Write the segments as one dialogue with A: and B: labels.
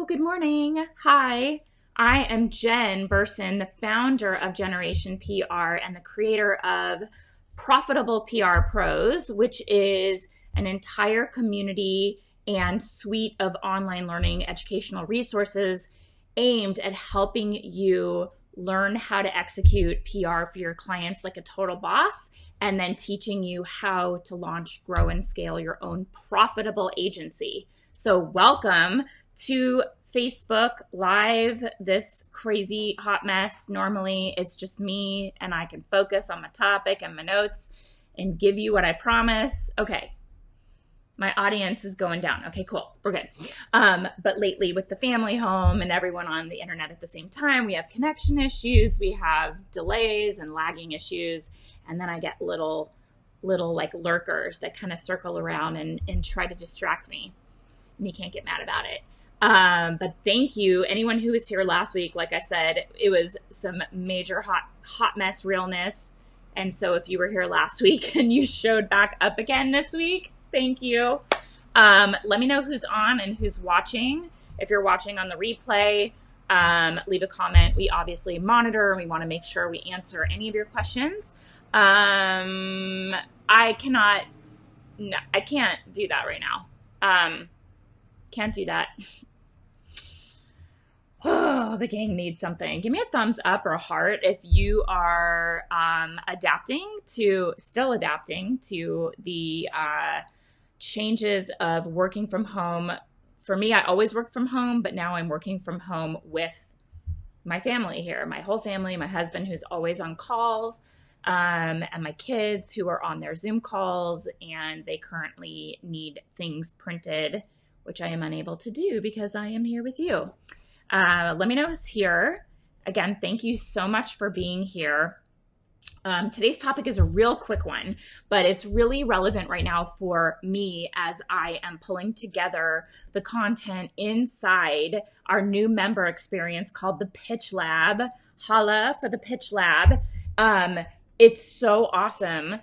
A: good morning. Hi, I am Jen Burson, the founder of Generation PR and the creator of Profitable PR Pros, which is an entire community and suite of online learning educational resources aimed at helping you learn how to execute PR for your clients like a total boss, and then teaching you how to launch, grow, and scale your own profitable agency. So welcome to Facebook Live, this crazy hot mess. Normally it's just me and I can focus on my topic and my notes and give you what I promise. Okay, my audience is going down. Okay, cool, we're good. But lately with the family home and everyone on the internet at the same time, we have connection issues, we have delays and lagging issues, and then I get little like lurkers that kind of circle around and try to distract me, and you can't get mad about it. But thank you, anyone who was here last week. Like I said, it was some major hot mess realness. And so if you were here last week and you showed back up again this week, thank you. Let me know who's on and who's watching. If you're watching on the replay, leave a comment. We obviously monitor and we want to make sure we answer any of your questions. I can't do that right now. Can't do that. Oh, the gang needs something. Give me a thumbs up or a heart if you are still adapting to the changes of working from home. For me, I always worked from home, but now I'm working from home with my family here, my whole family, my husband who's always on calls, and my kids who are on their Zoom calls, and they currently need things printed, which I am unable to do because I am here with you. Let me know who's here. Again, thank you so much for being here. Today's topic is a real quick one, but it's really relevant right now for me as I am pulling together the content inside our new member experience called the Pitch Lab. Holla for the Pitch Lab. It's so awesome.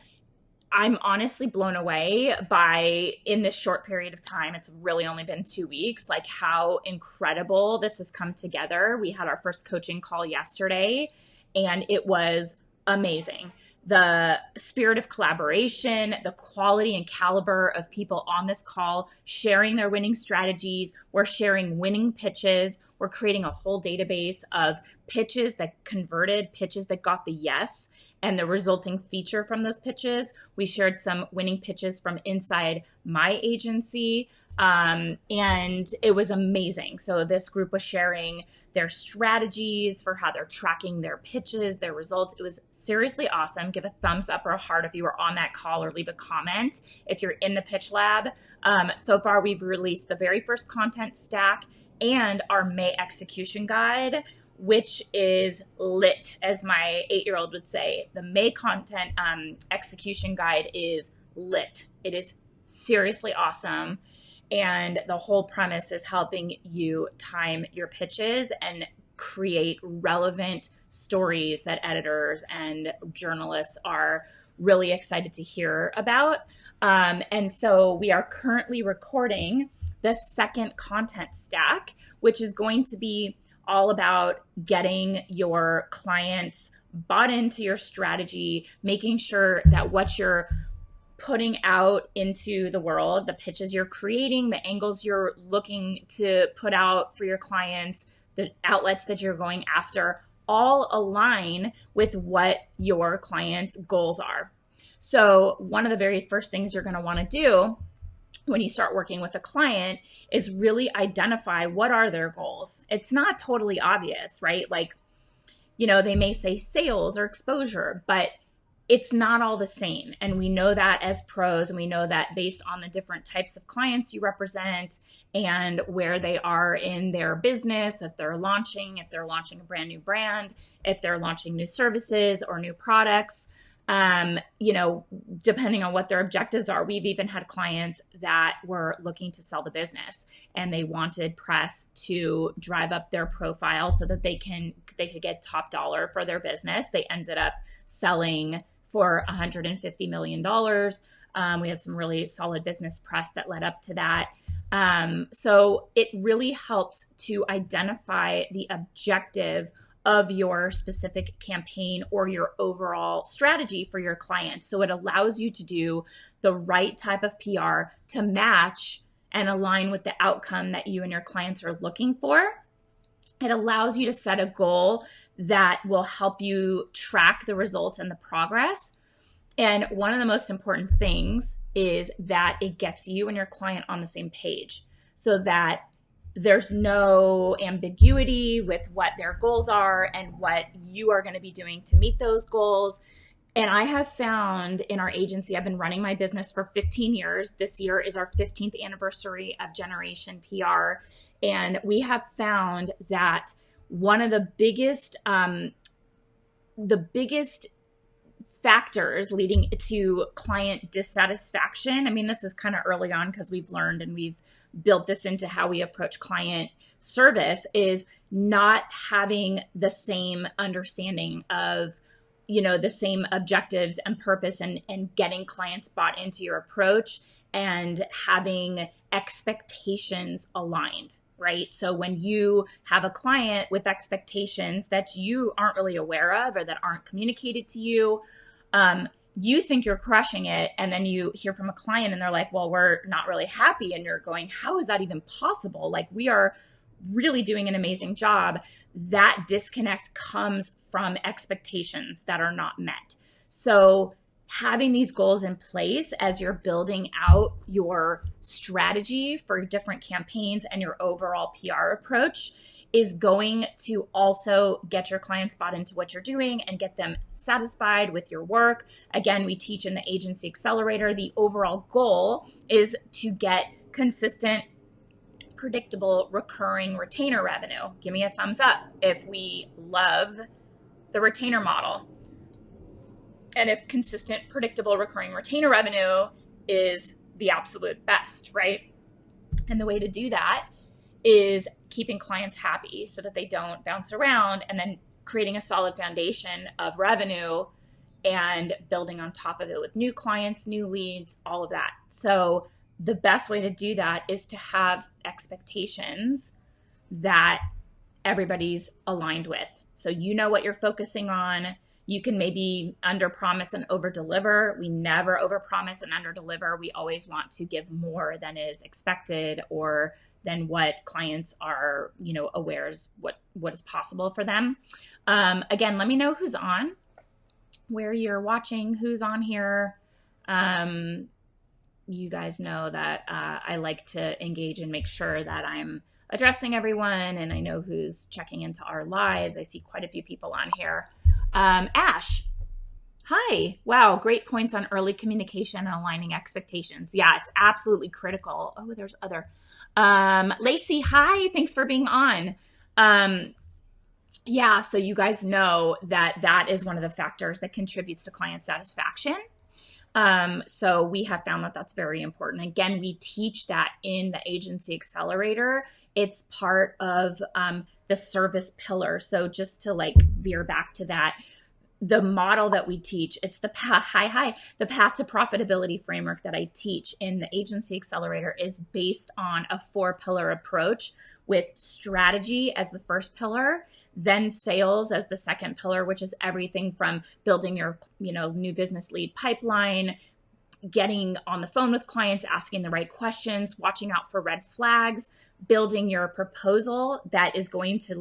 A: I'm honestly blown away by, in this short period of time, it's really only been 2 weeks, like how incredible this has come together. We had our first coaching call yesterday and it was amazing. The spirit of collaboration, the quality and caliber of people on this call sharing their winning strategies. We're sharing winning pitches. We're creating a whole database of pitches that converted, pitches that got the yes, and the resulting feature from those pitches. We shared some winning pitches from inside my agency, and it was amazing. So this group was sharing their strategies for how they're tracking their pitches, their results. It was seriously awesome. Give a thumbs up or a heart if you were on that call, or leave a comment if you're in the Pitch Lab. So far, we've released the very first content stack and our May execution guide, which is lit, as my 8-year-old would say. The May content execution guide is lit. It is seriously awesome. And the whole premise is helping you time your pitches and create relevant stories that editors and journalists are really excited to hear about. And so we are currently recording the second content stack, which is going to be all about getting your clients bought into your strategy, making sure that what you're putting out into the world, the pitches you're creating, the angles you're looking to put out for your clients, the outlets that you're going after, all align with what your clients' goals are. So one of the very first things you're going to want to do when you start working with a client is really identify what are their goals. It's not totally obvious, right? Like, they may say sales or exposure, but it's not all the same. And we know that as pros, and we know that based on the different types of clients you represent and where they are in their business, if they're launching a brand new brand, if they're launching new services or new products, depending on what their objectives are. We've even had clients that were looking to sell the business and they wanted press to drive up their profile so that they could get top dollar for their business. They ended up selling for $150 million. We had some really solid business press that led up to that. So it really helps to identify the objective of your specific campaign or your overall strategy for your clients. So it allows you to do the right type of PR to match and align with the outcome that you and your clients are looking for. It allows you to set a goal that will help you track the results and the progress. And one of the most important things is that it gets you and your client on the same page so that there's no ambiguity with what their goals are and what you are going to be doing to meet those goals. And I have found in our agency, I've been running my business for 15 years. This year is our 15th anniversary of Generation PR. And we have found that one of the biggest factors leading to client dissatisfaction, I mean, this is kind of early on because we've learned and we've built this into how we approach client service, is not having the same understanding of, the same objectives and purpose and getting clients bought into your approach and having expectations aligned. Right? So when you have a client with expectations that you aren't really aware of or that aren't communicated to you, you think you're crushing it. And then you hear from a client and they're like, well, we're not really happy. And you're going, how is that even possible? Like, we are really doing an amazing job. That disconnect comes from expectations that are not met. So having these goals in place as you're building out your strategy for different campaigns and your overall PR approach is going to also get your clients bought into what you're doing and get them satisfied with your work. Again, we teach in the Agency Accelerator, the overall goal is to get consistent, predictable, recurring retainer revenue. Give me a thumbs up if we love the retainer model. And if consistent, predictable, recurring retainer revenue is the absolute best, right? And the way to do that is keeping clients happy so that they don't bounce around, and then creating a solid foundation of revenue and building on top of it with new clients, new leads, all of that. So the best way to do that is to have expectations that everybody's aligned with. So you know what you're focusing on. You can maybe under promise and over deliver. We never over promise and under deliver. We always want to give more than is expected or than what clients are, aware is what is possible for them. Again, let me know who's on, where you're watching, who's on here. You guys know that I like to engage and make sure that I'm addressing everyone, and I know who's checking into our lives. I see quite a few people on here. Ash, hi. Wow, great points on early communication and aligning expectations. Yeah, it's absolutely critical. Oh, there's other. Lacey, hi. Thanks for being on. Yeah, so you guys know that is one of the factors that contributes to client satisfaction. So we have found that that's very important. Again, we teach that in the Agency Accelerator. It's part of the service pillar. So just to veer back to that, the model that we teach, it's the path, the path to profitability framework that I teach in the Agency Accelerator is based on a 4-pillar approach with strategy as the first pillar, then sales as the second pillar, which is everything from building your, new business lead pipeline, getting on the phone with clients, asking the right questions, watching out for red flags, building your proposal that is going to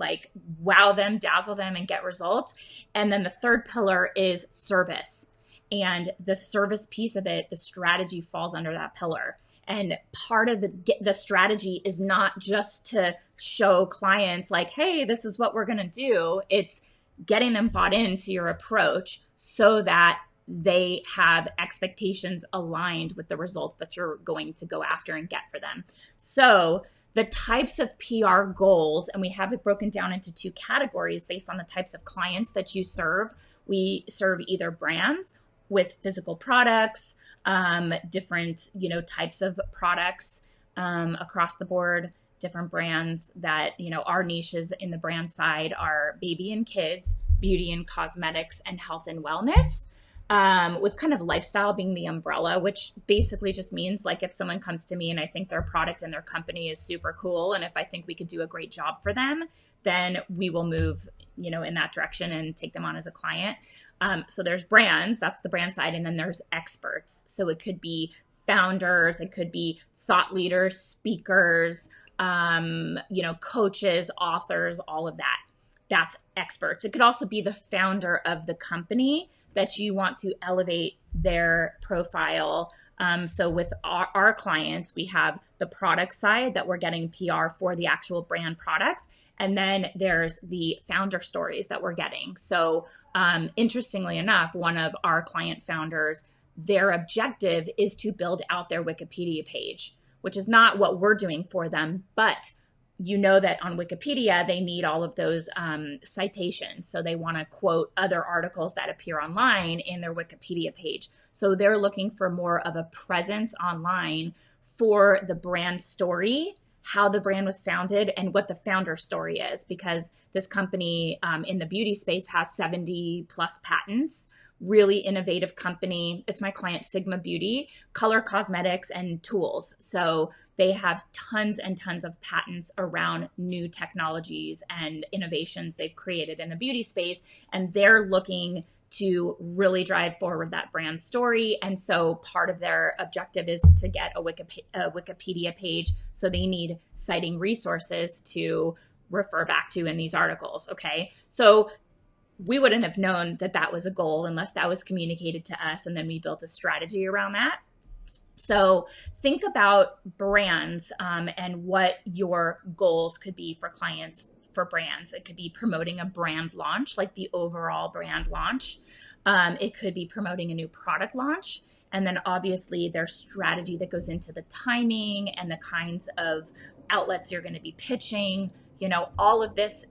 A: wow them, dazzle them, and get results. And then the third pillar is service. And the service piece of it, the strategy falls under that pillar. And part of the strategy is not just to show clients hey, this is what we're going to do. It's getting them bought into your approach so that they have expectations aligned with the results that you're going to go after and get for them. So the types of PR goals, and we have it broken down into 2 categories based on the types of clients that you serve. We serve either brands with physical products, different, types of products across the board, different brands that, our niches in the brand side are baby and kids, beauty and cosmetics, and health and wellness. with kind of lifestyle being the umbrella, which basically just means like if someone comes to me and I think their product and their company is super cool, and if I think we could do a great job for them, then we will move, in that direction and take them on as a client. So there's brands, that's the brand side, and then there's experts. So it could be founders, it could be thought leaders, speakers, coaches, authors, all of that. That's experts. It could also be the founder of the company that you want to elevate their profile. So with our clients, we have the product side that we're getting PR for the actual brand products. And then there's the founder stories that we're getting. So interestingly enough, one of our client founders, their objective is to build out their Wikipedia page, which is not what we're doing for them, but that on Wikipedia, they need all of those citations. So they want to quote other articles that appear online in their Wikipedia page. So they're looking for more of a presence online for the brand story, how the brand was founded, and what the founder story is, because this company in the beauty space has 70 plus patents. Really innovative company. It's my client, Sigma Beauty, color cosmetics and tools. So they have tons and tons of patents around new technologies and innovations they've created in the beauty space. And they're looking to really drive forward that brand story. And so part of their objective is to get a Wikipedia page. So they need citing resources to refer back to in these articles. Okay. So we wouldn't have known that that was a goal unless that was communicated to us. And then we built a strategy around that. So think about brands and what your goals could be for clients for brands. It could be promoting a brand launch, like the overall brand launch. It could be promoting a new product launch. And then obviously there's strategy that goes into the timing and the kinds of outlets you're going to be pitching. All of this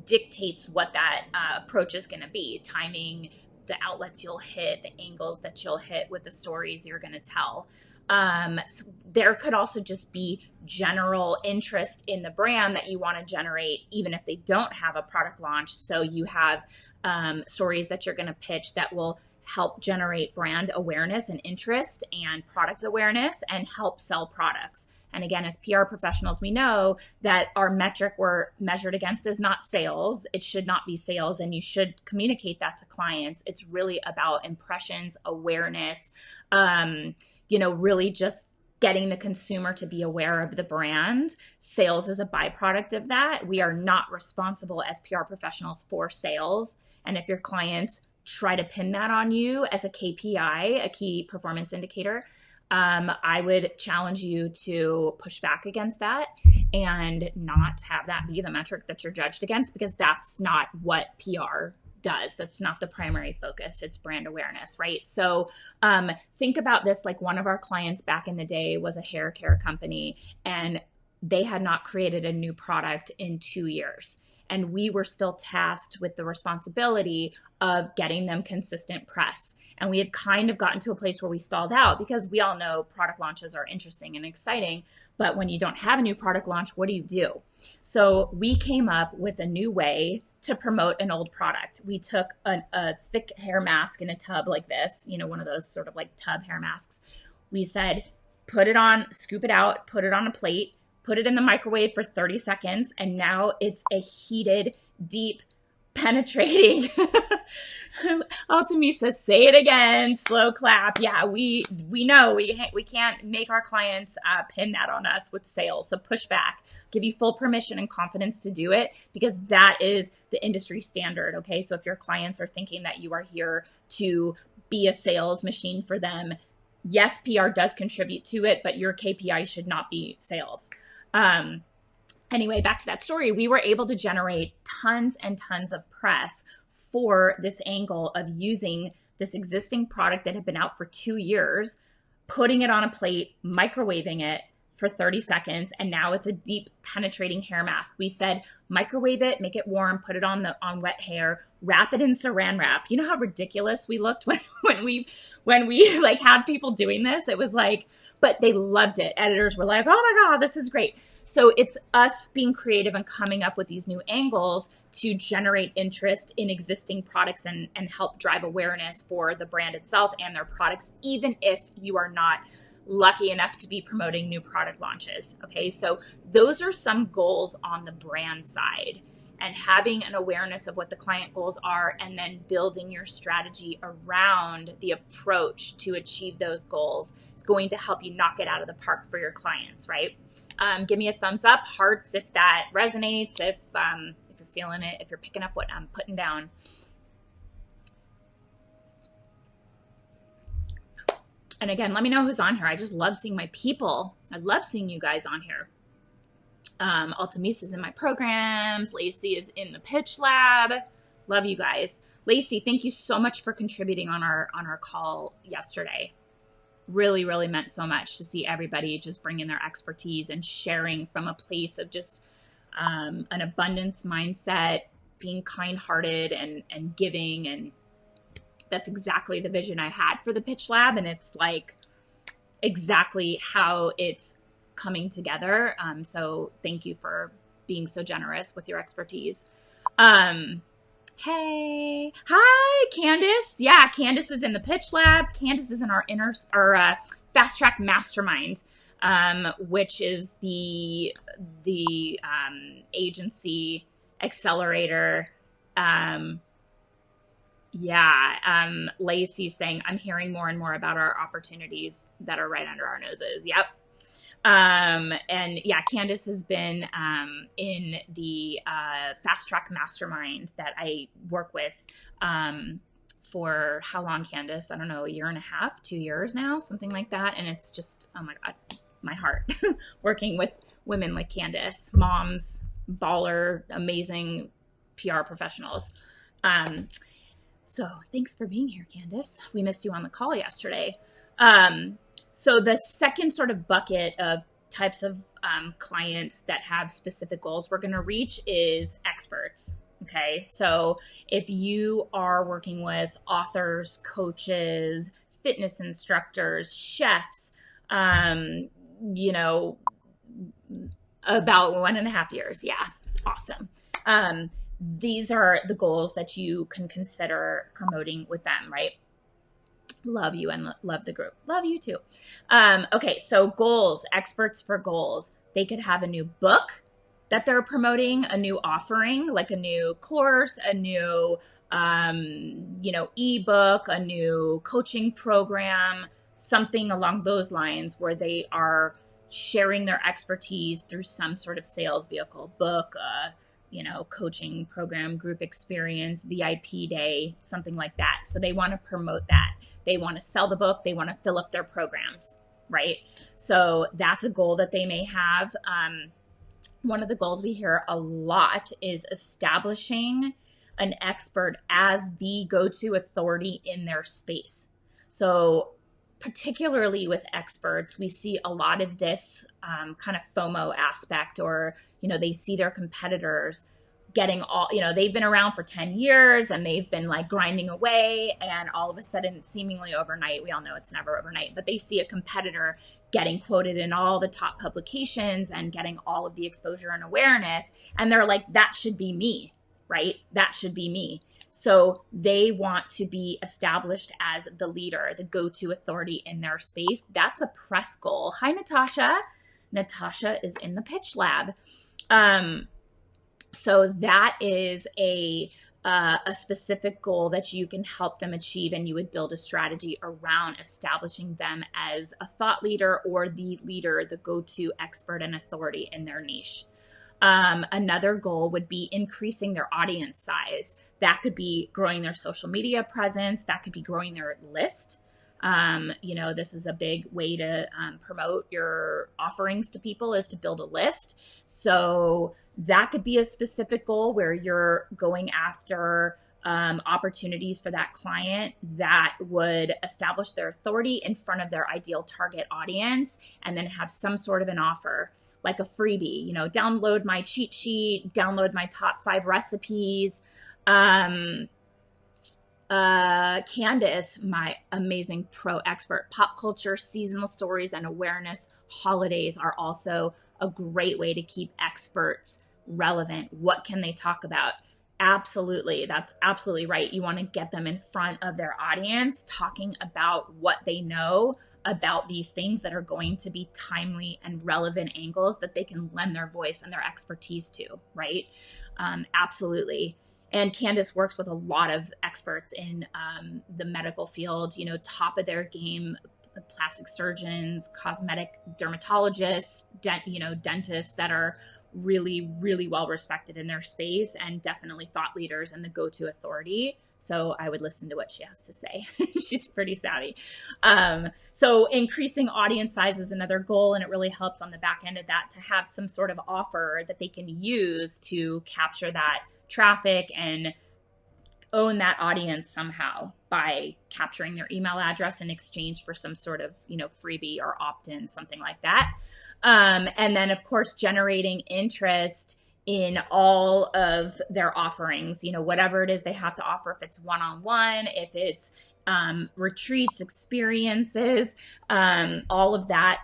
A: dictates what that approach is going to be. Timing, the outlets you'll hit, the angles that you'll hit with the stories you're going to tell. So there could also just be general interest in the brand that you want to generate, even if they don't have a product launch. So you have stories that you're going to pitch that will help generate brand awareness and interest and product awareness and help sell products. And again, as PR professionals, we know that our metric we're measured against is not sales. It should not be sales, and you should communicate that to clients. It's really about impressions, awareness, really just getting the consumer to be aware of the brand. Sales is a byproduct of that. We are not responsible as PR professionals for sales. And if your clients try to pin that on you as a KPI, a key performance indicator, I would challenge you to push back against that and not have that be the metric that you're judged against, because that's not what PR does. That's not the primary focus. It's brand awareness, right? So think about this, like one of our clients back in the day was a hair care company, and they had not created a new product in 2 years. And we were still tasked with the responsibility of getting them consistent press. And we had kind of gotten to a place where we stalled out, because we all know product launches are interesting and exciting. But when you don't have a new product launch, what do you do? So we came up with a new way to promote an old product. We took a thick hair mask in a tub like this, one of those sort of like tub hair masks. We said, put it on, scoop it out, put it on a plate, put it in the microwave for 30 seconds, and now it's a heated, deep, penetrating. Altamisa, say it again, slow clap. Yeah, we know we can't make our clients pin that on us with sales. So push back, give you full permission and confidence to do it, because that is the industry standard. Okay, so if your clients are thinking that you are here to be a sales machine for them, yes, PR does contribute to it, but your KPI should not be sales. Anyway, back to that story, we were able to generate tons and tons of press for this angle of using this existing product that had been out for 2 years, putting it on a plate, microwaving it for 30 seconds, and now it's a deep penetrating hair mask. We said, microwave it, make it warm, put it on wet hair, wrap it in saran wrap. You know how ridiculous we looked when we like had people doing this? It was like, but they loved it. Editors were like, oh my God, this is great. So it's us being creative and coming up with these new angles to generate interest in existing products and help drive awareness for the brand itself and their products, even if you are not lucky enough to be promoting new product launches. Okay, so those are some goals on the brand side, and having an awareness of what the client goals are and then building your strategy around the approach to achieve those goals is going to help you knock it out of the park for your clients, right? Give me a thumbs up, hearts, if that resonates, if you're feeling it, if you're picking up what I'm putting down. And again, let me know who's on here. I just love seeing my people. I love seeing you guys on here. Altamisa's in my programs. Lacey is in the pitch lab. Love you guys. Lacey, thank you so much for contributing on our call yesterday. Really, really meant so much to see everybody just bring in their expertise and sharing from a place of just an abundance mindset, being kind-hearted and giving. And that's exactly the vision I had for the pitch lab. And it's like exactly how it's coming together. So thank you for being so generous with your expertise. Hey, hi, Candace. Yeah, Candace is in the pitch lab. Candace is in our fast track mastermind, which is the agency accelerator. Lacey's saying, I'm hearing more and more about our opportunities that are right under our noses. Yep. And yeah, Candace has been in the fast track mastermind that I work with for how long, Candace? I don't know, 1.5 years, 2 years now, something like that. And it's just, oh my God, my heart working with women like Candace, moms, baller, amazing PR professionals. So thanks for being here, Candace. We missed you on the call yesterday. So the second sort of bucket of types of clients that have specific goals we're going to reach is experts. Okay. So if you are working with authors, coaches, fitness instructors, chefs, about 1.5 years. Yeah. Awesome. These are the goals that you can consider promoting with them, right? Love you and love the group. Love you too. Okay, so goals, experts for goals. They could have a new book that they're promoting, a new offering, like a new course, a new, ebook, a new coaching program, something along those lines where they are sharing their expertise through some sort of sales vehicle, book, coaching program, group experience, VIP day, something like that. So they want to promote that. They want to sell the book. They want to fill up their programs, right? So that's a goal that they may have. One of the goals we hear a lot is establishing an expert as the go-to authority in their space. So particularly with experts, we see a lot of this kind of FOMO aspect, or, they see their competitors getting they've been around for 10 years and they've been like grinding away, and all of a sudden, seemingly overnight, we all know it's never overnight, but they see a competitor getting quoted in all the top publications and getting all of the exposure and awareness. And they're like, that should be me, right? That should be me. So they want to be established as the leader, the go-to authority in their space. That's a press goal. Hi, Natasha. Natasha is in the pitch lab. So that is a specific goal that you can help them achieve, and you would build a strategy around establishing them as a thought leader or the leader, the go-to expert and authority in their niche. Another goal would be increasing their audience size. That could be growing their social media presence. That could be growing their list. This is a big way to promote your offerings to people, is to build a list. So that could be a specific goal where you're going after opportunities for that client that would establish their authority in front of their ideal target audience, and then have some sort of an offer, like a freebie, download my cheat sheet, download my top 5 recipes, Candace, my amazing pro expert, pop culture, seasonal stories, and awareness. Holidays are also a great way to keep experts relevant. What can they talk about? Absolutely. That's absolutely right. You want to get them in front of their audience, talking about what they know about these things that are going to be timely and relevant angles that they can lend their voice and their expertise to, right? Absolutely. And Candace works with a lot of experts in the medical field, you know, top of their game, plastic surgeons, cosmetic dermatologists, dentists that are really, really well respected in their space and definitely thought leaders and the go-to authority. So I would listen to what she has to say. She's pretty savvy. So increasing audience size is another goal, and it really helps on the back end of that to have some sort of offer that they can use to capture that traffic and own that audience somehow by capturing their email address in exchange for some sort of, freebie or opt-in, something like that. And then, of course, generating interest in all of their offerings, whatever it is they have to offer, if it's one-on-one, if it's retreats, experiences, all of that,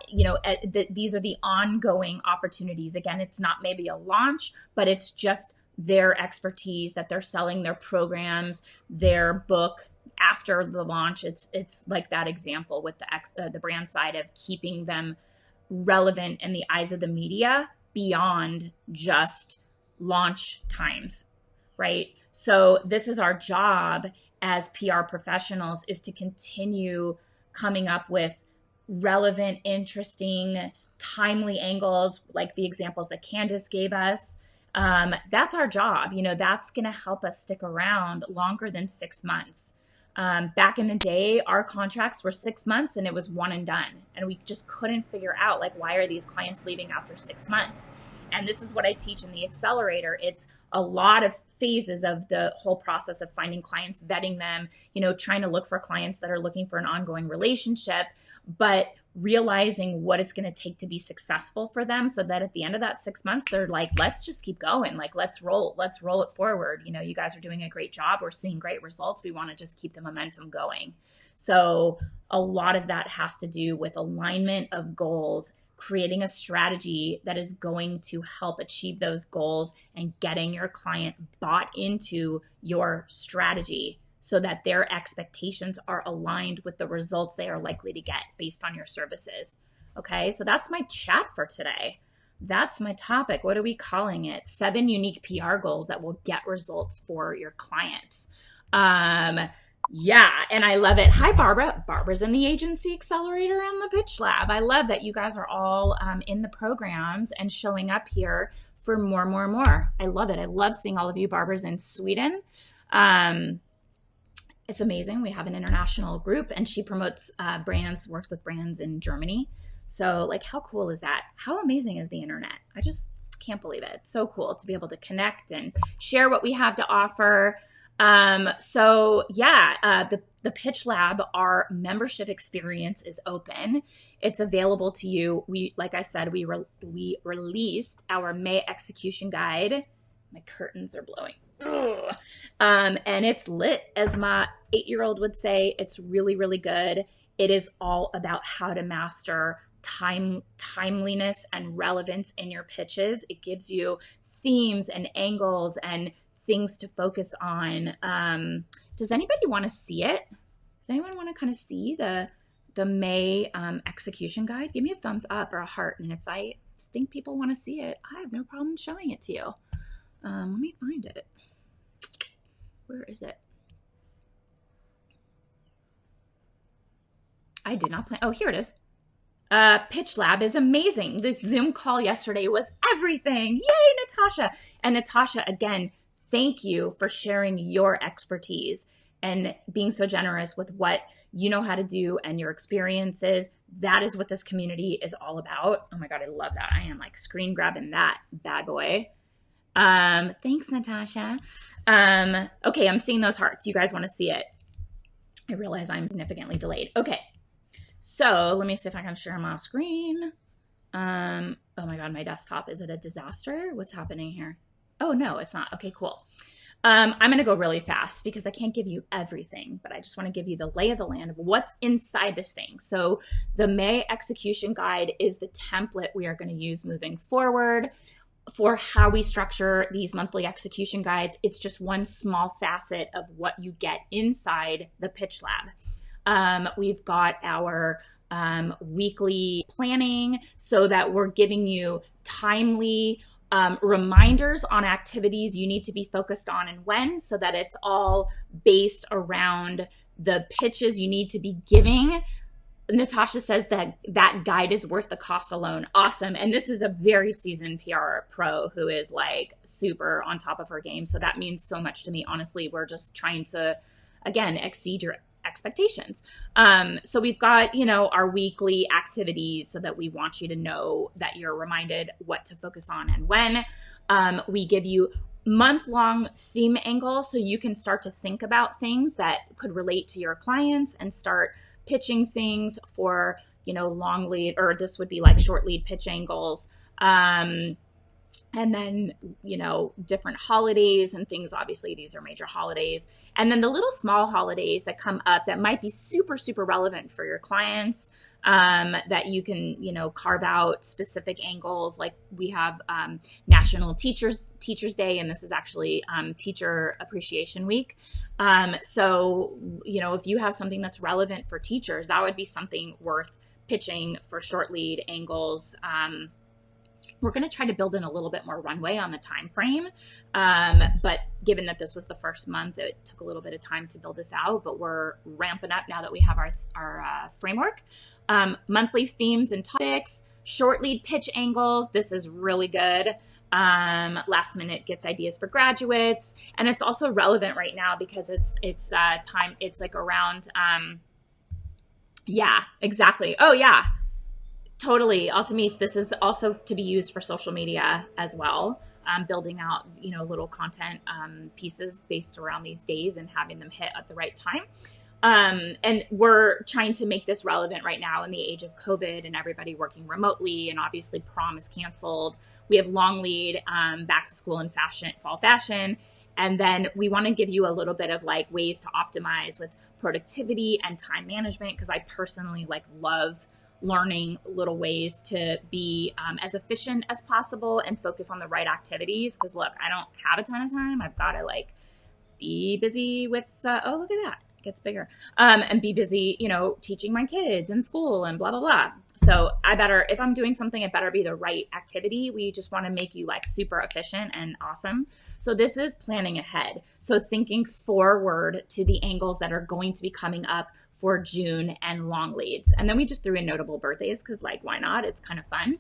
A: these are the ongoing opportunities. Again, it's not maybe a launch, but it's just their expertise that they're selling, their programs, their book after the launch. It's like that example with the brand side of keeping them relevant in the eyes of the media beyond just launch times, right? So this is our job as PR professionals, is to continue coming up with relevant, interesting, timely angles, like the examples that Candace gave us. That's our job. That's going to help us stick around longer than 6 months. Back in the day, our contracts were 6 months and it was one and done. And we just couldn't figure out, why are these clients leaving after 6 months? And this is what I teach in the accelerator. It's a lot of phases of the whole process of finding clients, vetting them, trying to look for clients that are looking for an ongoing relationship, but realizing what it's going to take to be successful for them, so that at the end of that 6 months, they're like, let's just keep going. Let's roll it forward. You guys are doing a great job. We're seeing great results. We want to just keep the momentum going. So a lot of that has to do with alignment of goals, creating a strategy that is going to help achieve those goals, and getting your client bought into your strategy so that their expectations are aligned with the results they are likely to get based on your services. Okay, so that's my chat for today. That's my topic. What are we calling it? 7 unique PR goals that will get results for your clients. Yeah, and I love it. Hi, Barbara. Barbara's in the Agency Accelerator and the Pitch Lab. I love that you guys are all in the programs and showing up here for more. I love it. I love seeing all of you. Barbara's in Sweden. It's amazing. We have an international group, and she promotes brands, works with brands in Germany. So how cool is that? How amazing is the internet? I just can't believe it. It's so cool to be able to connect and share what we have to offer. The Pitch Lab, our membership experience is open. It's available to you. Like I said, we released our May execution guide. My curtains are blowing. And it's lit, as my 8-year-old would say. It's really, really good. It is all about how to master timeliness and relevance in your pitches. It gives you themes and angles and things to focus on. Does anybody want to see it? Does anyone want to kind of see the May execution guide? Give me a thumbs up or a heart. And if I think people want to see it, I have no problem showing it to you. Let me find it. Where is it? I did not plan. Oh, here it is. Pitch Lab is amazing. The Zoom call yesterday was everything. Yay, Natasha. And Natasha, again, thank you for sharing your expertise and being so generous with what you know how to do and your experiences. That is what this community is all about. Oh my God, I love that. I am screen grabbing that bad boy. Thanks, Natasha. Okay, I'm seeing those hearts. You guys want to see it. I realize I'm significantly delayed. Okay, so let me see if I can share my screen. Oh my God, my desktop. Is it a disaster? What's happening here? Oh no, it's not. Okay, cool. I'm going to go really fast because I can't give you everything, but I just want to give you the lay of the land of what's inside this thing. So the May execution guide is the template we are going to use moving forward for how we structure these monthly execution guides. It's just one small facet of what you get inside the Pitch Lab. We've got our weekly planning so that we're giving you timely reminders on activities you need to be focused on and when, so that it's all based around the pitches you need to be giving. Natasha says that that guide is worth the cost alone. Awesome. And this is a very seasoned PR pro who is like super on top of her game. So that means so much to me. Honestly, we're just trying to, again, exceed your expectations. So we've got, our weekly activities so that we want you to know that you're reminded what to focus on and when. We give you month-long theme angles so you can start to think about things that could relate to your clients and start pitching things for, long lead, or this would be like short lead pitch angles. And then, different holidays and things. Obviously, these are major holidays. And then the little small holidays that come up that might be super, super relevant for your clients, that you can, carve out specific angles. Like we have National Teachers Day, and this is actually Teacher Appreciation Week. So, if you have something that's relevant for teachers, that would be something worth pitching for short lead angles. We're going to try to build in a little bit more runway on the time frame. But given that this was the first month, it took a little bit of time to build this out, but we're ramping up now that we have our framework. Monthly themes and topics, short lead pitch angles. This is really good. Last minute gift ideas for graduates. And it's also relevant right now because it's time. It's like around, yeah, exactly. Oh yeah. Totally. Altamise, this is also to be used for social media as well. Building out, little content pieces based around these days and having them hit at the right time. And we're trying to make this relevant right now in the age of COVID and everybody working remotely. And obviously prom is canceled. We have long lead, back to school and fall fashion. And then we want to give you a little bit of like ways to optimize with productivity and time management, because I personally love learning little ways to be as efficient as possible and focus on the right activities. Because look, I don't have a ton of time. I've got to be busy with, oh, look at that. It gets bigger. And be busy, teaching my kids in school and blah, blah, blah. So if I'm doing something, it better be the right activity. We just want to make you super efficient and awesome. So this is planning ahead. So thinking forward to the angles that are going to be coming up for June and long leads. And then we just threw in notable birthdays because why not? It's kind of fun.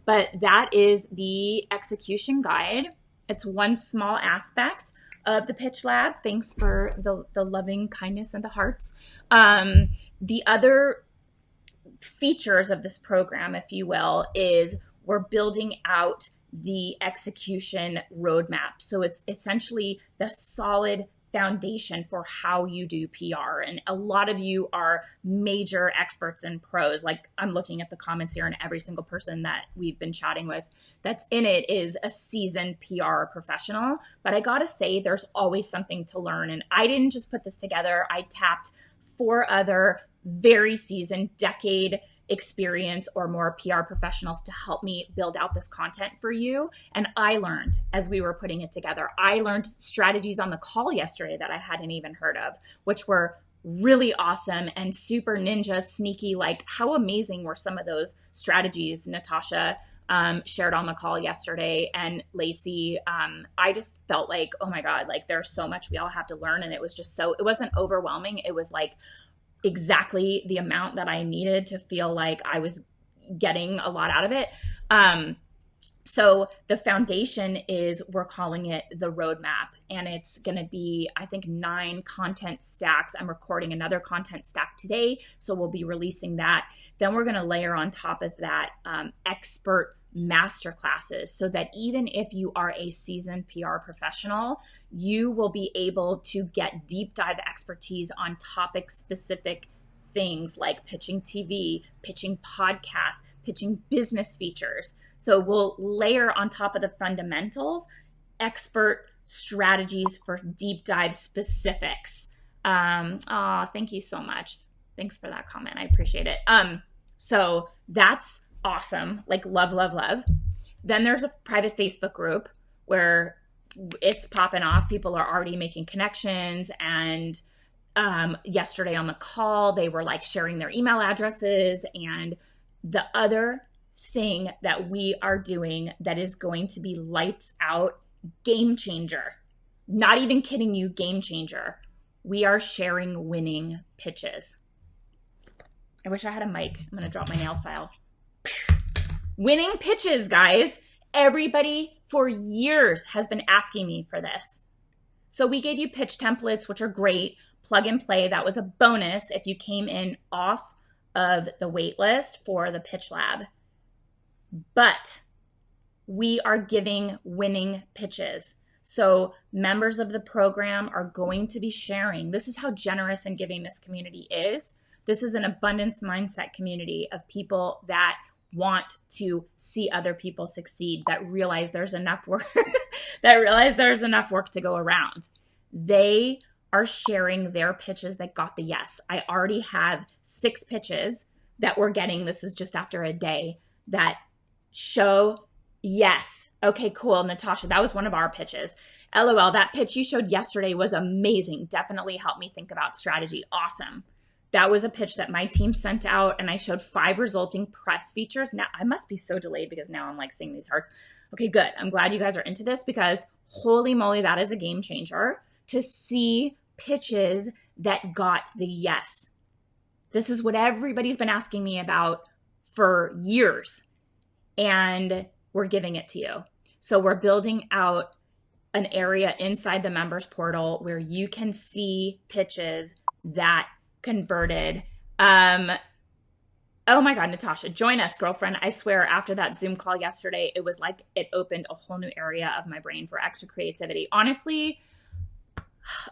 A: But that is the execution guide. It's one small aspect of the Pitch Lab. Thanks for the loving kindness and the hearts. The other features of this program, if you will, is we're building out the execution roadmap. So it's essentially the solid foundation for how you do PR. And a lot of you are major experts and pros. I'm looking at the comments here, and every single person that we've been chatting with that's in it is a seasoned PR professional. But I gotta say, there's always something to learn. And I didn't just put this together. I tapped 4 other very seasoned, decade experience or more PR professionals to help me build out this content for you. And I learned as we were putting it together, I learned strategies on the call yesterday that I hadn't even heard of, which were really awesome and super ninja sneaky. How amazing were some of those strategies Natasha shared on the call yesterday, and Lacey. I just felt oh my God, there's so much we all have to learn. And it was just it wasn't overwhelming. It was exactly the amount that I needed to feel like I was getting a lot out of it. So the foundation is, we're calling it the roadmap, and it's going to be, I think, 9 content stacks. I'm recording another content stack today, so we'll be releasing that. Then we're going to layer on top of that expert masterclasses, so that even if you are a seasoned PR professional, you will be able to get deep dive expertise on topic specific things like pitching TV, pitching podcasts, pitching business features. So we'll layer on top of the fundamentals expert strategies for deep dive specifics. Thank you so much. Thanks for that comment. I appreciate it. So that's awesome. Like love, love, love. Then there's a private Facebook group where it's popping off. People are already making connections. And yesterday on the call, they were like sharing their email addresses. And the other thing that we are doing that is going to be lights out, game changer. Not even kidding you, game changer. We are sharing winning pitches. I wish I had a mic. I'm going to drop my nail file. Winning pitches, guys. Everybody for years has been asking me for this. So we gave you pitch templates, which are great. Plug and play. That was a bonus if you came in off of the wait list for the pitch lab. But we are giving winning pitches. So members of the program are going to be sharing. This is how generous and giving this community is. This is an abundance mindset community of people that want to see other people succeed, that realize there's enough work, to go around. They are sharing their pitches that got the yes. I already have 6 pitches that we're getting. This is just after a day that show yes. Okay, cool. Natasha, that was one of our pitches. LOL, that pitch you showed yesterday was amazing. Definitely helped me think about strategy. Awesome. That was a pitch that my team sent out, and I showed 5 resulting press features. Now, I must be so delayed because now I'm like seeing these hearts. Okay, good. I'm glad you guys are into this because holy moly, that is a game changer to see pitches that got the yes. This is what everybody's been asking me about for years, and we're giving it to you. So we're building out an area inside the members portal where you can see pitches that converted. Oh my God, Natasha, join us, girlfriend. I swear after that Zoom call yesterday, it was like it opened a whole new area of my brain for extra creativity. Honestly,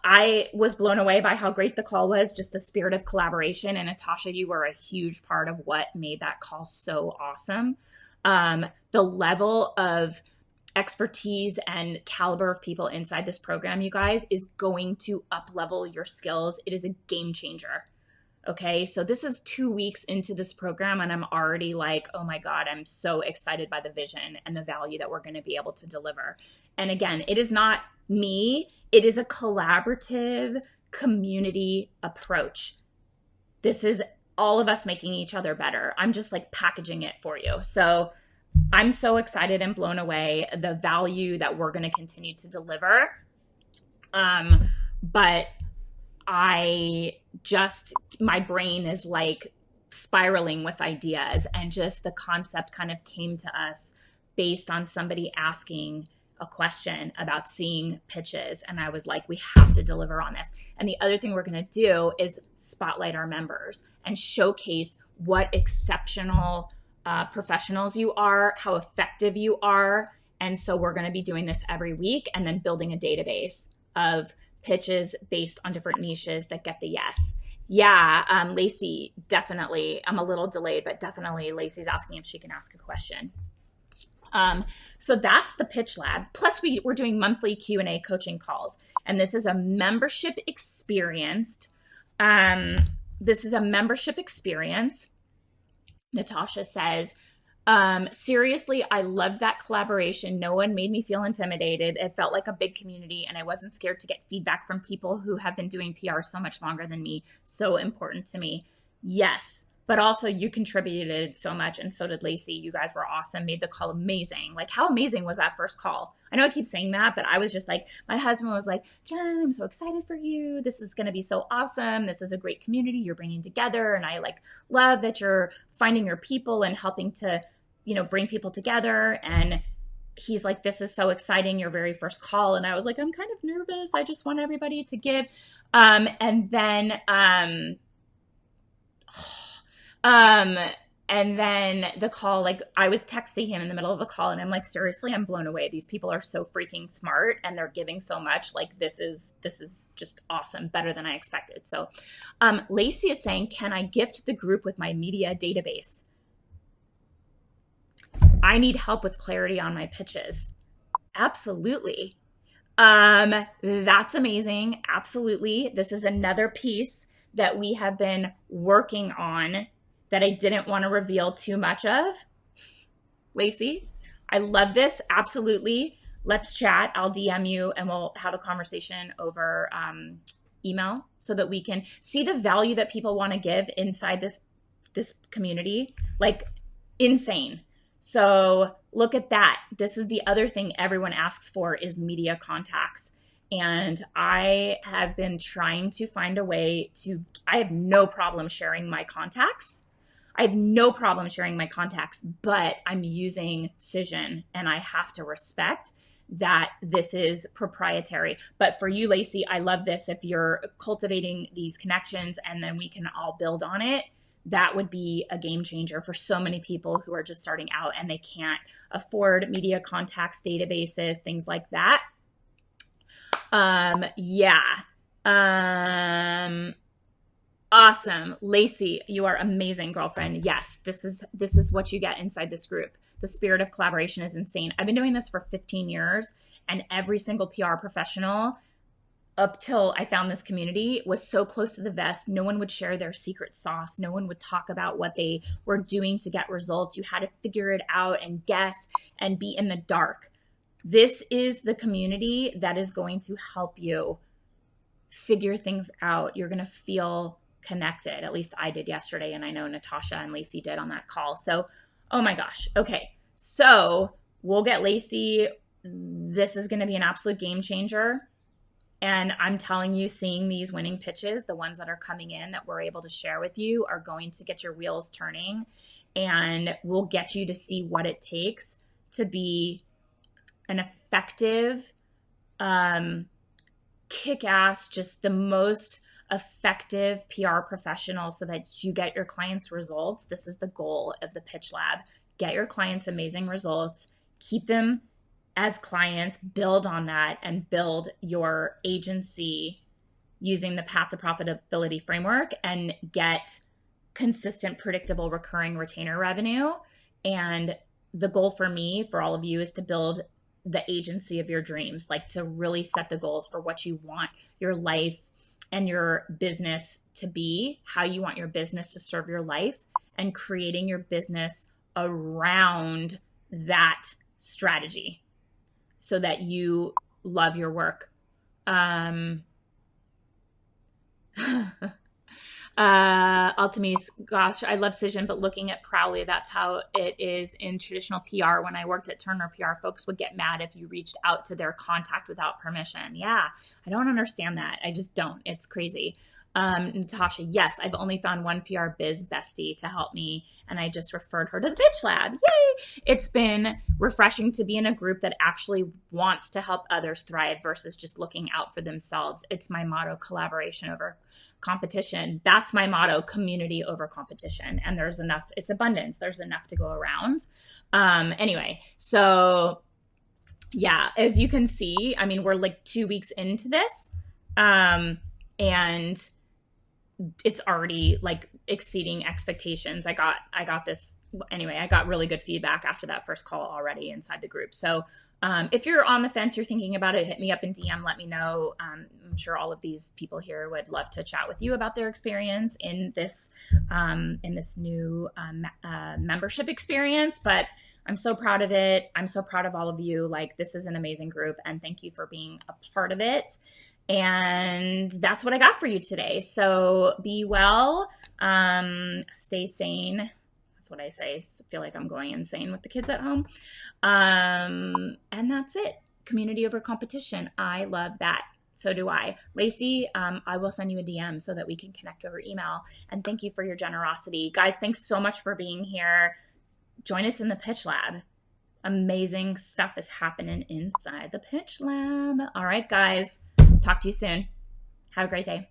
A: I was blown away by how great the call was, just the spirit of collaboration. And Natasha, you were a huge part of what made that call so awesome. The level of expertise and caliber of people inside this program, you guys, is going to up level your skills. It is a game changer. Okay, so this is 2 weeks into this program and I'm already like, oh my God, I'm so excited by the vision and the value that we're going to be able to deliver. And again, it is not me, it is a collaborative community approach. This is all of us making each other better. I'm just like packaging it for you. So I'm so excited and blown away the value that we're going to continue to deliver. But my brain is like spiraling with ideas, and just the concept kind of came to us based on somebody asking a question about seeing pitches. And I was like, we have to deliver on this. And the other thing we're going to do is spotlight our members and showcase what exceptional professionals you are, how effective you are. And so we're going to be doing this every week and then building a database of pitches based on different niches that get the yes. Yeah, Lacey, definitely. I'm a little delayed, but definitely Lacey's asking if she can ask a question. So that's the pitch lab. Plus we're doing monthly Q&A coaching calls. And this is a membership experience. Natasha says, seriously, I loved that collaboration. No one made me feel intimidated. It felt like a big community, and I wasn't scared to get feedback from people who have been doing PR so much longer than me. So important to me. Yes. But also you contributed so much, and so did Lacey. You guys were awesome, made the call amazing. Like, how amazing was that first call? I know I keep saying that, but I was just like, my husband was like, Jen, I'm so excited for you. This is going to be so awesome. This is a great community you're bringing together. And I like love that you're finding your people and helping to, bring people together. And he's like, this is so exciting, your very first call. And I was like, I'm kind of nervous. I just want everybody to give. And then the call, like I was texting him in the middle of a call and I'm like, seriously, I'm blown away. These people are so freaking smart and they're giving so much. Like this is just awesome. Better than I expected. So, Lacey is saying, can I gift the group with my media database? I need help with clarity on my pitches. Absolutely. That's amazing. Absolutely. This is another piece that we have been working on that I didn't want to reveal too much of. Lacey, I love this. Absolutely. Let's chat. I'll DM you and we'll have a conversation over email so that we can see the value that people want to give inside this community. Like, insane. So look at that. This is the other thing everyone asks for is media contacts. And I have been trying to find a way to, I have no problem sharing my contacts. I have no problem sharing my contacts, but I'm using Cision and I have to respect that this is proprietary. But for you, Lacey, I love this. If you're cultivating these connections and then we can all build on it, that would be a game changer for so many people who are just starting out and they can't afford media contacts, databases, things like that. Awesome. Lacey, you are amazing, girlfriend. Yes, this is what you get inside this group. The spirit of collaboration is insane. I've been doing this for 15 years and every single PR professional up till I found this community was so close to the vest. No one would share their secret sauce. No one would talk about what they were doing to get results. You had to figure it out and guess and be in the dark. This is the community that is going to help you figure things out. You're going to feel connected. At least I did yesterday. And I know Natasha and Lacey did on that call. So, oh my gosh. Okay. So we'll get Lacey. This is going to be an absolute game changer. And I'm telling you, seeing these winning pitches, the ones that are coming in that we're able to share with you are going to get your wheels turning and will get you to see what it takes to be an effective, kick-ass, just the most effective PR professional so that you get your clients results. This is the goal of the Pitch Lab. Get your clients amazing results, keep them as clients, build on that and build your agency using the Path to Profitability framework and get consistent, predictable, recurring retainer revenue. And the goal for me, for all of you, is to build the agency of your dreams, like to really set the goals for what you want your life and your business to be, how you want your business to serve your life, and creating your business around that strategy so that you love your work. Altimes, gosh, I love Cision, but looking at Prowly, that's how it is in traditional PR. When I worked at Turner PR, folks would get mad if you reached out to their contact without permission. Yeah, I don't understand that. I just don't. It's crazy. Natasha, yes, I've only found one PR biz bestie to help me, and I just referred her to the Pitch Lab. Yay! It's been refreshing to be in a group that actually wants to help others thrive versus just looking out for themselves. It's my motto, collaboration over competition. That's my motto, community over competition. And there's enough, it's abundance. There's enough to go around. Anyway, so yeah, as you can see, I mean, we're like 2 weeks into this. And it's already like exceeding expectations. I got this anyway. I got really good feedback after that first call already inside the group. So if you're on the fence, you're thinking about it, hit me up in DM, let me know. I'm sure all of these people here would love to chat with you about their experience in this new membership experience. But I'm so proud of it. I'm so proud of all of you. Like, this is an amazing group, and thank you for being a part of it. And that's what I got for you today. So be well, stay sane. That's what I say. I feel like I'm going insane with the kids at home. And that's it. Community over competition. I love that. So do I. Lacey, I will send you a DM so that we can connect over email. And thank you for your generosity. Guys, thanks so much for being here. Join us in the Pitch Lab. Amazing stuff is happening inside the Pitch Lab. All right, guys. Talk to you soon. Have a great day.